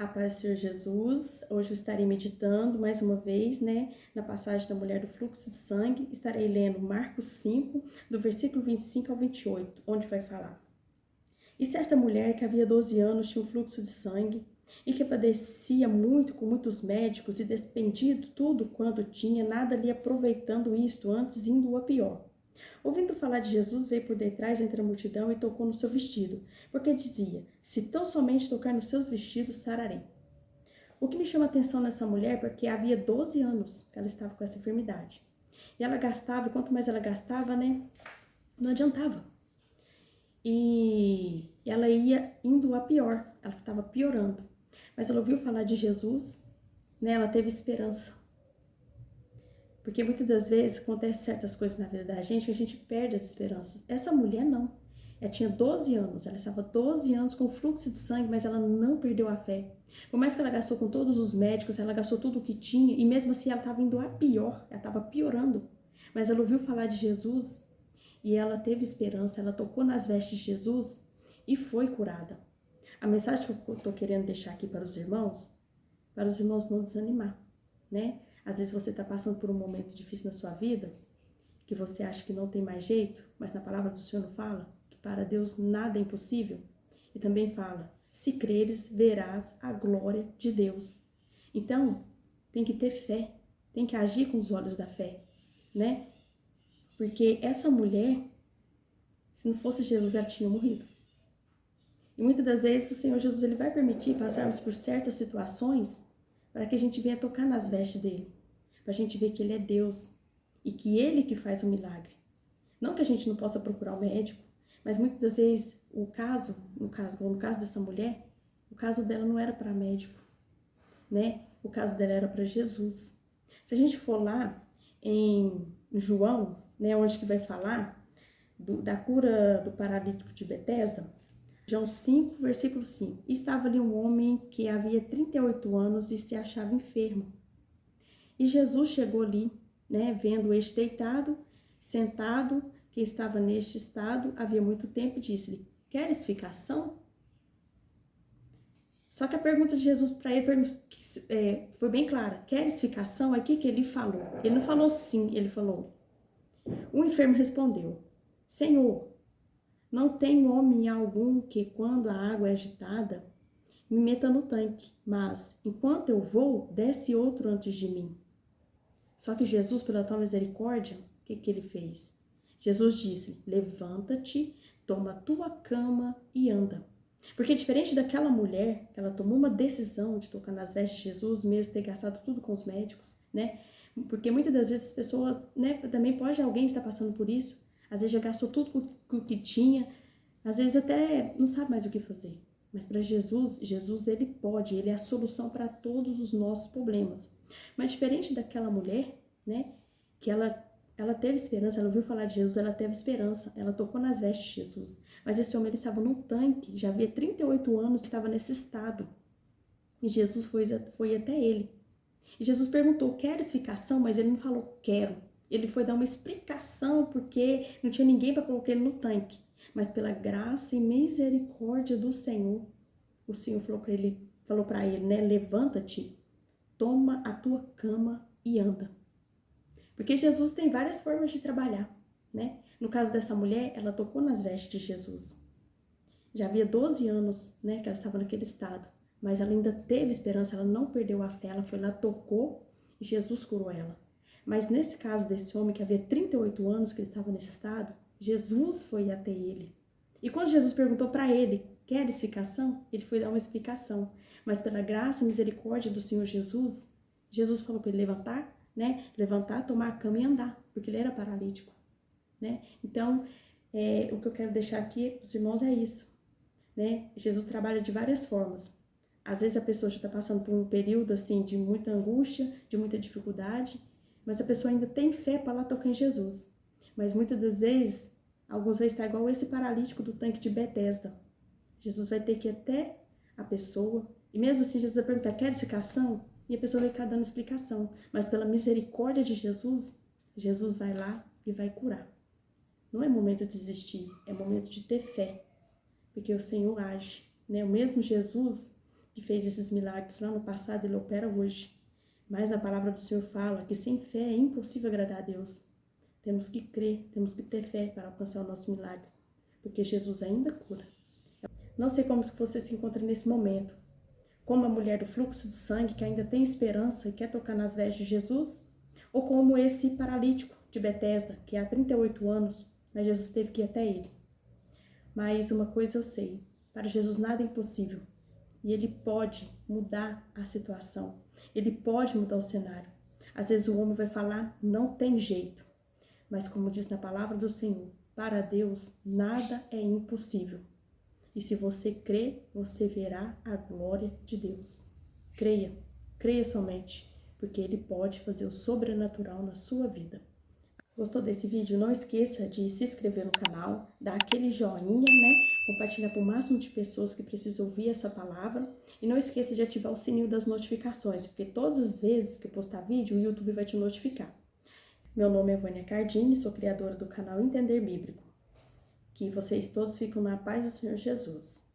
A paz do Senhor Jesus, hoje eu estarei meditando mais uma vez, na passagem da mulher do fluxo de sangue. Estarei lendo Marcos 5, do versículo 25 ao 28, onde vai falar: E certa mulher que havia 12 anos tinha um fluxo de sangue e que padecia muito com muitos médicos e despendido tudo quanto tinha, nada lhe aproveitando isto, antes indo a pior. Ouvindo falar de Jesus, veio por detrás entre a multidão e tocou no seu vestido, porque dizia: se tão somente tocar nos seus vestidos, sararei. O que me chama a atenção nessa mulher é porque havia 12 anos que ela estava com essa enfermidade. E ela gastava, e quanto mais ela gastava, não adiantava. E ela ia indo a pior, ela estava piorando. Mas ela ouviu falar de Jesus, ela teve esperança. Porque muitas das vezes acontecem certas coisas na vida da gente que a gente perde as esperanças. Essa mulher não. Ela tinha 12 anos, ela estava 12 anos com fluxo de sangue, mas ela não perdeu a fé. Por mais que ela gastou com todos os médicos, ela gastou tudo o que tinha, e mesmo assim ela estava indo a pior, ela estava piorando. Mas ela ouviu falar de Jesus e ela teve esperança, ela tocou nas vestes de Jesus e foi curada. A mensagem que eu estou querendo deixar aqui para os irmãos não desanimar, Às vezes você está passando por um momento difícil na sua vida, que você acha que não tem mais jeito, mas na palavra do Senhor não fala que para Deus nada é impossível. E também fala: se creres, verás a glória de Deus. Então, tem que ter fé, tem que agir com os olhos da fé, Porque essa mulher, se não fosse Jesus, ela tinha morrido. E muitas das vezes o Senhor Jesus ele vai permitir passarmos por certas situações para que a gente venha tocar nas vestes dele, para a gente ver que ele é Deus e que ele que faz o milagre. Não que a gente não possa procurar um médico, mas muitas das vezes no caso dessa mulher, o caso dela não era para médico, O caso dela era para Jesus. Se a gente for lá em João, onde que vai falar da cura do paralítico de Betesda, João 5, versículo 5. Estava ali um homem que havia 38 anos e se achava enfermo. E Jesus chegou ali, vendo este deitado, sentado, que estava neste estado havia muito tempo, e disse-lhe: queres ficar são? Só que a pergunta de Jesus para ele foi bem clara: queres ficar são? Aqui que ele falou. Ele não falou sim, ele falou. O enfermo respondeu: Senhor, não tem homem algum que, quando a água é agitada, me meta no tanque, mas, enquanto eu vou, desce outro antes de mim. Só que Jesus, pela tua misericórdia, o que ele fez? Jesus disse: levanta-te, toma a tua cama e anda. Porque diferente daquela mulher, que ela tomou uma decisão de tocar nas vestes de Jesus, mesmo ter gastado tudo com os médicos, Porque muitas das vezes as pessoas, também pode alguém estar passando por isso, às vezes já gastou tudo o que tinha, às vezes até não sabe mais o que fazer. Mas para Jesus ele pode, ele é a solução para todos os nossos problemas. Mas diferente daquela mulher, que ela teve esperança, ela ouviu falar de Jesus, ela teve esperança, ela tocou nas vestes de Jesus. Mas esse homem ele estava num tanque, já havia 38 anos, estava nesse estado. E Jesus foi até ele. E Jesus perguntou: queres ficar são? Mas ele não falou quero. Ele foi dar uma explicação porque não tinha ninguém para colocar ele no tanque. Mas pela graça e misericórdia do Senhor, o Senhor falou para ele, levanta-te, toma a tua cama e anda. Porque Jesus tem várias formas de trabalhar, No caso dessa mulher, ela tocou nas vestes de Jesus. Já havia 12 anos, que ela estava naquele estado. Mas ela ainda teve esperança, ela não perdeu a fé, ela foi lá, tocou e Jesus curou ela. Mas nesse caso desse homem que havia 38 anos que ele estava nesse estado, Jesus foi até ele. E quando Jesus perguntou para ele: queres ficar são? Ele foi dar uma explicação. Mas pela graça e misericórdia do Senhor Jesus, Jesus falou para ele levantar, Levantar, tomar a cama e andar, porque ele era paralítico, Então, o que eu quero deixar aqui para os irmãos é isso, Jesus trabalha de várias formas. Às vezes a pessoa já está passando por um período assim de muita angústia, de muita dificuldade, mas a pessoa ainda tem fé para lá tocar em Jesus. Mas muitas das vezes, alguns vai estar igual esse paralítico do tanque de Betesda. Jesus vai ter que ir até a pessoa, e mesmo assim Jesus vai perguntar: quer explicação? E a pessoa vai ficar dando explicação. Mas pela misericórdia de Jesus, Jesus vai lá e vai curar. Não é momento de desistir, é momento de ter fé, porque o Senhor age, O mesmo Jesus que fez esses milagres lá no passado, Ele opera hoje. Mas a palavra do Senhor fala que sem fé é impossível agradar a Deus. Temos que crer, temos que ter fé para alcançar o nosso milagre, porque Jesus ainda cura. Não sei como você se encontra nesse momento, como a mulher do fluxo de sangue que ainda tem esperança e quer tocar nas vestes de Jesus, ou como esse paralítico de Betesda, que há 38 anos, mas Jesus teve que ir até ele. Mas uma coisa eu sei, para Jesus nada é impossível, e Ele pode mudar a situação, Ele pode mudar o cenário. Às vezes o homem vai falar, não tem jeito, mas como diz na palavra do Senhor, para Deus nada é impossível. E se você crê, você verá a glória de Deus. Creia, creia somente, porque Ele pode fazer o sobrenatural na sua vida. Gostou desse vídeo? Não esqueça de se inscrever no canal, dar aquele joinha, né? Compartilhar para o máximo de pessoas que precisam ouvir essa palavra. E não esqueça de ativar o sininho das notificações, porque todas as vezes que eu postar vídeo, o YouTube vai te notificar. Meu nome é Vânia Cardini, sou criadora do canal Entender Bíblico. Que vocês todos fiquem na paz do Senhor Jesus.